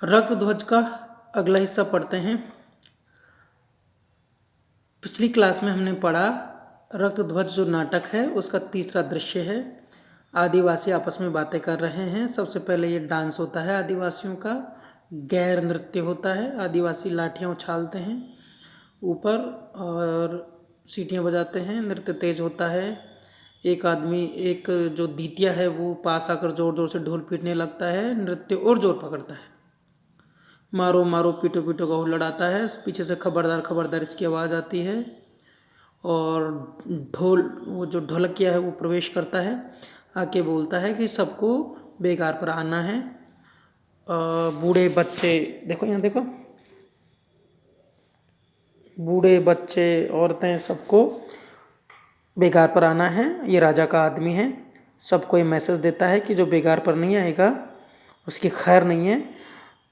रक्त ध्वज का अगला हिस्सा पढ़ते हैं। पिछली क्लास में हमने पढ़ा रक्त ध्वज जो नाटक है उसका तीसरा दृश्य है। आदिवासी आपस में बातें कर रहे हैं। सबसे पहले ये डांस होता है आदिवासियों का, गैर नृत्य होता है। आदिवासी लाठियाँ उछालते हैं ऊपर और सीटियाँ बजाते हैं, नृत्य तेज होता है। एक आदमी, एक जो दीतिया है वो पास आकर जोर जोर से ढोल पीटने लगता है, नृत्य और जोर पकड़ता है। मारो मारो पीटो पीटो का हुल्लड़ आता है। पीछे से खबरदार खबरदार इसकी आवाज़ आती है और ढोल, वो जो ढोलकिया है वो प्रवेश करता है, आके बोलता है कि सबको बेगार पर आना है। बूढ़े बच्चे, देखो यहाँ देखो, बूढ़े बच्चे औरतें सबको बेगार पर आना है। ये राजा का आदमी है। सबको ये मैसेज देता है कि जो बेगार पर नहीं आएगा उसकी खैर नहीं है।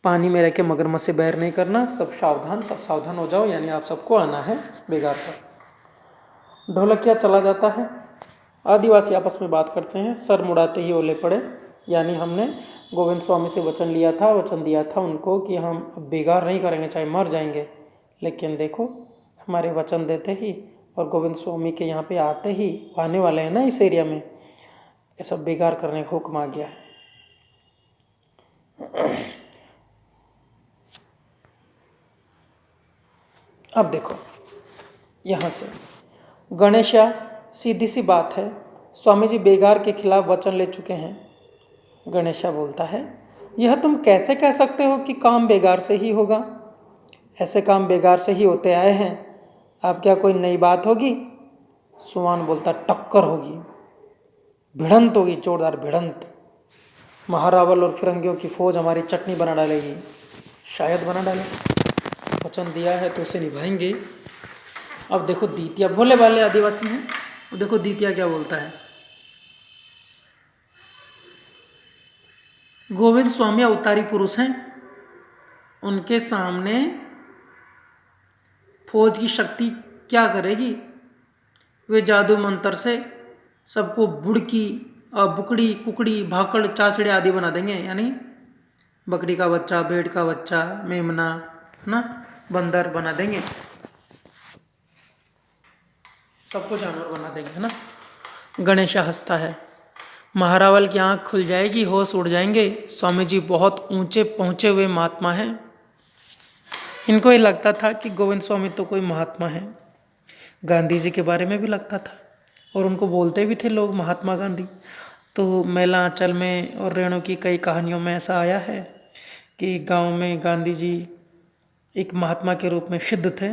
पानी में रह के मगरमच्छ से बैर नहीं करना, सब सावधान हो जाओ, यानी आप सबको आना है बेगार पर। ढोलकिया चला जाता है। आदिवासी आपस में बात करते हैं। सर मुड़ाते ही ओले पड़े, यानी हमने गोविंद स्वामी से वचन लिया था, वचन दिया था उनको कि हम बेगार नहीं करेंगे चाहे मर जाएंगे। लेकिन देखो हमारे वचन देते ही और गोविंद स्वामी के यहाँ पे आते ही, आने वाले हैं ना इस एरिया में, ये सब बेगार करने का हुक्म आ गया है। अब देखो यहाँ से गणेशा, सीधी सी बात है, स्वामी जी बेगार के खिलाफ वचन ले चुके हैं। गणेशा बोलता है, यह तुम कैसे कह सकते हो कि काम बेगार से ही होगा? ऐसे काम बेगार से ही होते आए हैं, अब क्या कोई नई बात होगी? सुवान बोलता, टक्कर होगी, भिड़ंत होगी, जोरदार भिड़ंत। महारावल और फिरंगियों की फौज हमारी चटनी बना डालेगी। शायद बना डाले, वचन दिया है तो उसे निभाएंगे। अब देखो दीतिया, भोले वाले आदिवासी हैं, देखो दीतिया क्या बोलता है। गोविंद स्वामी अवतारी पुरुष हैं, उनके सामने फौज की शक्ति क्या करेगी? वे जादू मंत्र से सबको बुड़की, बुकड़ी, कुकड़ी, भाकड़, चाचड़े आदि बना देंगे, यानी बकरी का बच्चा, भेड़ का बच्चा, मेमना, है ना, बंदर बना देंगे, सबको जानवर बना देंगे, है ना। गणेशा हंसता है। महारावल की आंख खुल जाएगी, होश उड़ जाएंगे। स्वामी जी बहुत ऊंचे पहुंचे हुए महात्मा हैं। इनको ये लगता था कि गोविंद स्वामी तो कोई महात्मा है। गांधी जी के बारे में भी लगता था और उनको बोलते भी थे लोग महात्मा गांधी। तो मेलांचल में और रेणु की कई कहानियों में ऐसा आया है कि गांव में गांधी जी एक महात्मा के रूप में सिद्ध थे,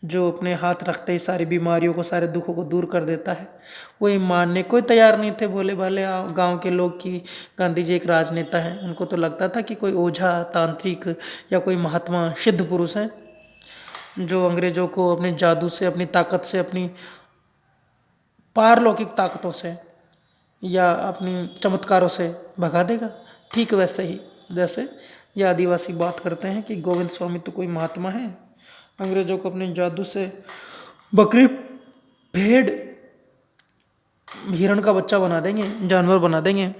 जो अपने हाथ रखते ही सारी बीमारियों को, सारे दुखों को दूर कर देता है। वो ये मानने को तैयार नहीं थे भोले भाले गांव के लोग कि गांधी जी एक राजनेता है। उनको तो लगता था कि कोई ओझा, तांत्रिक या कोई महात्मा सिद्ध पुरुष है जो अंग्रेजों को अपने जादू से, अपनी ताकत से, अपनी पारलौकिक ताकतों से या अपनी चमत्कारों से भगा देगा। ठीक वैसे ही जैसे ये आदिवासी बात करते हैं कि गोविंद स्वामी तो कोई महात्मा है, अंग्रेजों को अपने जादू से बकरी, भेड़, हिरण का बच्चा बना देंगे, जानवर बना देंगे।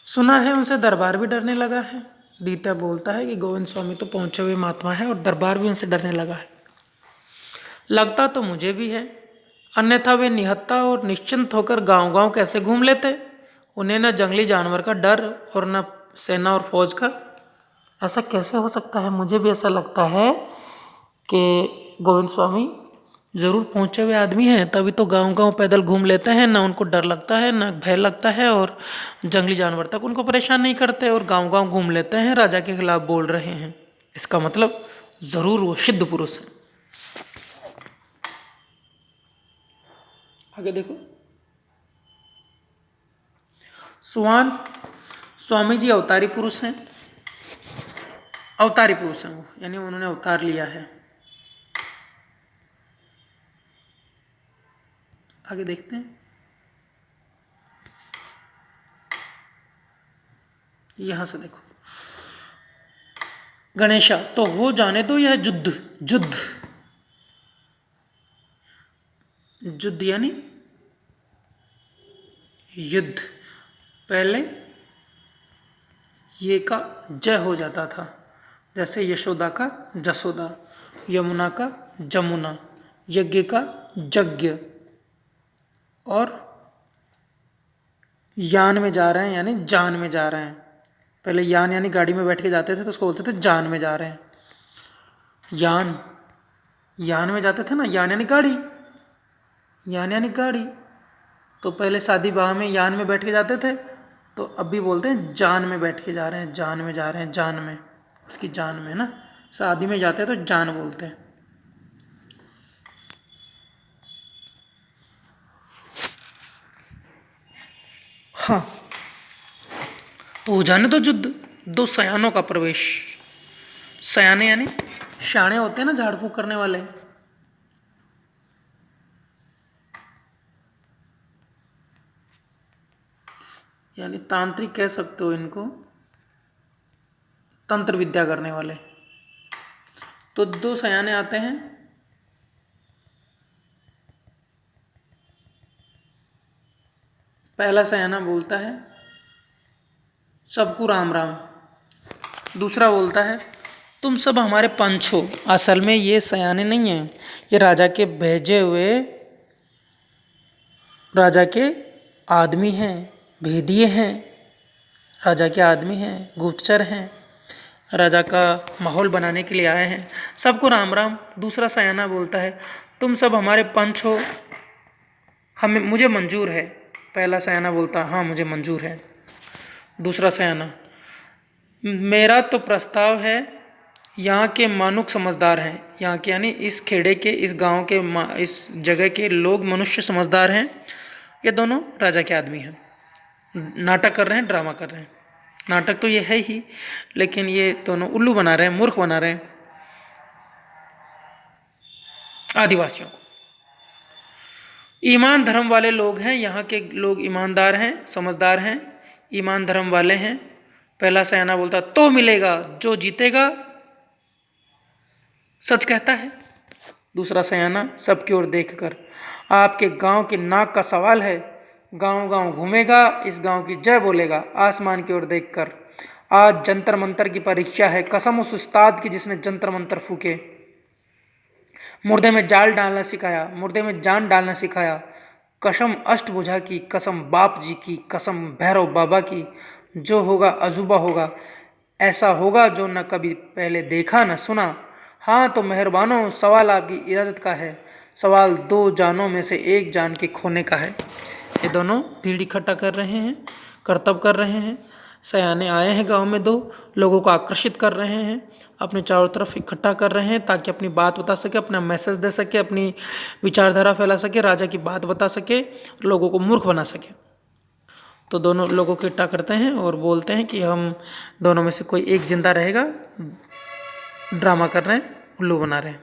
सुना है उनसे दरबार भी डरने लगा है। दीता बोलता है कि गोविंद स्वामी तो पहुंचे हुए महात्मा है और दरबार भी उनसे डरने लगा है। लगता तो मुझे भी है, अन्यथा वे निहत्था और निश्चिंत होकर गांव-गांव कैसे घूम लेते? उन्हें न जंगली जानवर का डर और न सेना और फौज का। ऐसा कैसे हो सकता है? मुझे भी ऐसा लगता है कि गोविंद स्वामी जरूर पहुंचे हुए आदमी हैं, तभी तो गांव-गांव पैदल घूम लेते हैं, ना उनको डर लगता है, ना भय लगता है, और जंगली जानवर तक उनको परेशान नहीं करते और गांव-गांव घूम लेते हैं, राजा के खिलाफ बोल रहे हैं। इसका मतलब जरूर वो सिद्ध पुरुष है। आगे देखो, सुवान, स्वामी जी अवतारी पुरुष हैं, अवतारी पुरुष हैं वो, यानी उन्होंने अवतार लिया है। आगे देखते हैं, यहां से देखो, गणेशा, तो हो जाने दो यह युद्ध। युद्ध, युद्ध यानी युद्ध, पहले ये का जय हो जाता था, जैसे यशोदा का जसोदा, यमुना का जमुना, यज्ञ का यज्ञ, और यान में जा रहे हैं यानी जान में जा रहे हैं। पहले यान यानी गाड़ी में बैठ के जाते थे तो उसको बोलते थे जान में जा रहे हैं। यान, यान में जाते थे ना, यान यानी गाड़ी, यान यानी गाड़ी। तो पहले शादी ब्याह में यान में बैठ के जाते थे, तो अब भी बोलते हैं जान में बैठ के जा रहे हैं, जान में जा रहे हैं, जान में, उसकी जान में ना। शादी में जाते हैं तो जान बोलते हैं। हाँ, तो हो जाने दो युद्ध। दो सयानों का प्रवेश। सयाने यानी शाणे होते हैं ना, झाड़ फूक करने वाले। यानी तांत्रिक कह सकते हो इनको, तंत्र विद्या करने वाले। तो दो सयाने आते हैं। पहला सयाना बोलता है सबको राम राम। दूसरा बोलता है तुम सब हमारे पंच हो। असल में ये सयाने नहीं हैं, ये राजा के भेजे हुए, राजा के आदमी हैं, भेदिए हैं, राजा के आदमी हैं, गुप्तचर हैं, राजा का माहौल बनाने के लिए आए हैं। सबको राम राम। दूसरा सयाना बोलता है तुम सब हमारे पंच हो, हमें मुझे मंजूर है। पहला सयाना बोलता हाँ मुझे मंजूर है। दूसरा सयाना मेरा तो प्रस्ताव है, यहाँ के मानुक समझदार हैं, यहाँ के यानी इस खेड़े के, इस गांव के, इस जगह के लोग मनुष्य समझदार हैं। ये दोनों राजा के आदमी हैं, नाटक कर रहे हैं, ड्रामा कर रहे हैं। नाटक तो ये है ही, लेकिन ये दोनों उल्लू बना रहे हैं, मूर्ख बना रहे हैं आदिवासियों को। ईमान धर्म वाले लोग हैं, यहाँ के लोग ईमानदार हैं, समझदार हैं, ईमान धर्म वाले हैं। पहला सयाना बोलता तो मिलेगा, जो जीतेगा सच कहता है। दूसरा सयाना सबकी ओर देखकर आपके गांव के नाक का सवाल है, गांव गांव घूमेगा, इस गांव की जय बोलेगा, आसमान की ओर देखकर। आज जंतर मंतर की परीक्षा है, कसम उस उस्ताद की जिसने जंतर मंतर फूके, मुर्दे में जाल डालना सिखाया, मुर्दे में जान डालना सिखाया। कसम अष्टभुजा की, कसम बाप जी की, कसम भैरव बाबा की, जो होगा अजूबा होगा, ऐसा होगा जो न कभी पहले देखा न सुना। हाँ तो मेहरबानो, सवाल आपकी इजाज़त का है, सवाल दो जानों में से एक जान के खोने का है। ये दोनों भीड़ इकट्ठा कर रहे हैं, करतब कर रहे हैं। सयाने आए हैं गांव में, दो लोगों को आकर्षित कर रहे हैं, अपने चारों तरफ इकट्ठा कर रहे हैं ताकि अपनी बात बता सके, अपना मैसेज दे सके, अपनी विचारधारा फैला सके, राजा की बात बता सके, लोगों को मूर्ख बना सके। तो दोनों लोगों को इकट्ठा करते हैं और बोलते हैं कि हम दोनों में से कोई एक जिंदा रहेगा। ड्रामा कर रहे हैं, उल्लू बना रहे हैं।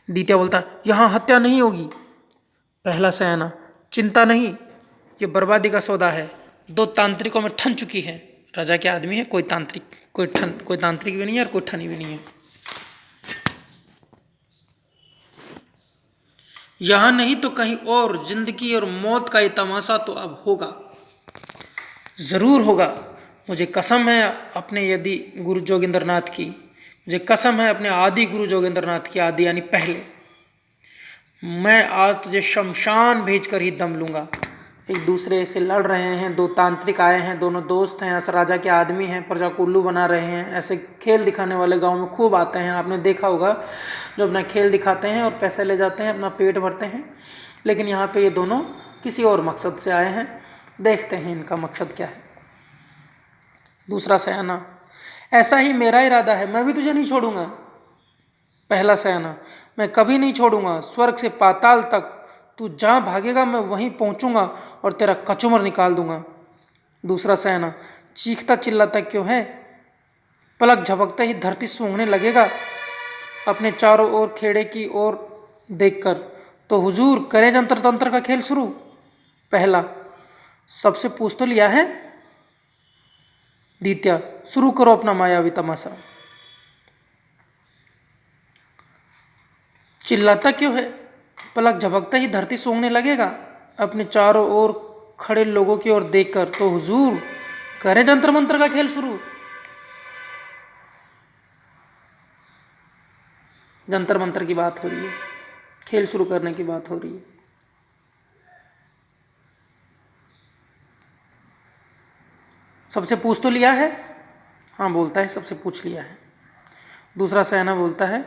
द्वितीय बोलता यहाँ हत्या नहीं होगी। पहला सयाना चिंता नहीं, ये बर्बादी का सौदा है, दो तांत्रिकों में ठन चुकी है। राजा के आदमी है, कोई तांत्रिक भी नहीं है और कोई ठनी भी नहीं है। यहां नहीं तो कहीं और जिंदगी और मौत का ये तमाशा तो अब होगा, जरूर होगा। मुझे कसम है अपने यदि गुरु जोगिंद्रनाथ की, मुझे कसम है अपने आदि गुरु जोगिंद्रनाथ की, आदि यानी पहले, मैं आज तुझे शमशान भेज कर ही दम लूंगा। एक दूसरे से लड़ रहे हैं, दो तांत्रिक आए हैं, दोनों दोस्त हैं, ऐसा राजा के आदमी हैं, प्रजा को उल्लू बना रहे हैं। ऐसे खेल दिखाने वाले गांव में खूब आते हैं, आपने देखा होगा, जो अपना खेल दिखाते हैं और पैसे ले जाते हैं, अपना पेट भरते हैं। लेकिन यहाँ पे ये दोनों किसी और मकसद से आए हैं, देखते हैं इनका मकसद क्या है। दूसरा सयाना ऐसा ही मेरा इरादा है, मैं भी तुझे नहीं छोड़ूंगा। पहला सयाना मैं कभी नहीं छोड़ूंगा, स्वर्ग से पाताल तक तू जहाँ भागेगा मैं वहीं पहुँचूंगा और तेरा कचूमर निकाल दूंगा। दूसरा सयाना चीखता चिल्लाता क्यों है, पलक झपकते ही धरती सूंघने लगेगा। अपने चारों ओर खेड़े की ओर देखकर तो हुजूर करें जंतर तंत्र का खेल शुरू। पहला सबसे पूछ तो लिया है। द्वितीय शुरू करो अपना मायावी तमाशा। चिल्लाता क्यों है, पलक झपकते ही धरती सूंघने लगेगा। अपने चारों ओर खड़े लोगों की ओर देखकर तो हुजूर करें जंतर मंत्र का खेल शुरू। जंतर मंतर की बात हो रही है, खेल शुरू करने की बात हो रही है। सबसे पूछ तो लिया है? हाँ बोलता है सबसे पूछ लिया है। दूसरा सयाना बोलता है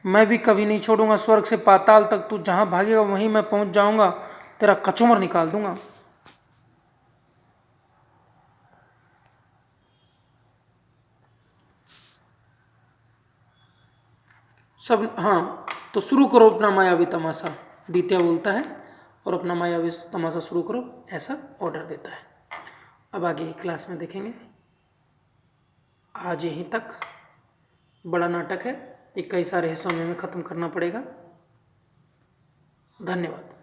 मैं भी कभी नहीं छोड़ूंगा स्वर्ग से पाताल तक, तू जहां भागेगा वहीं मैं पहुंच जाऊंगा, तेरा कचूमर निकाल दूंगा। सब हाँ, तो शुरू करो अपना मायावी तमाशा, द्वितीय बोलता है, और अपना मायावी तमाशा शुरू करो, ऐसा ऑर्डर देता है। अब आगे की क्लास में देखेंगे। आज यहीं तक, बड़ा नाटक है, ये कई सारे हिस्सों में हमें ख़त्म करना पड़ेगा। धन्यवाद।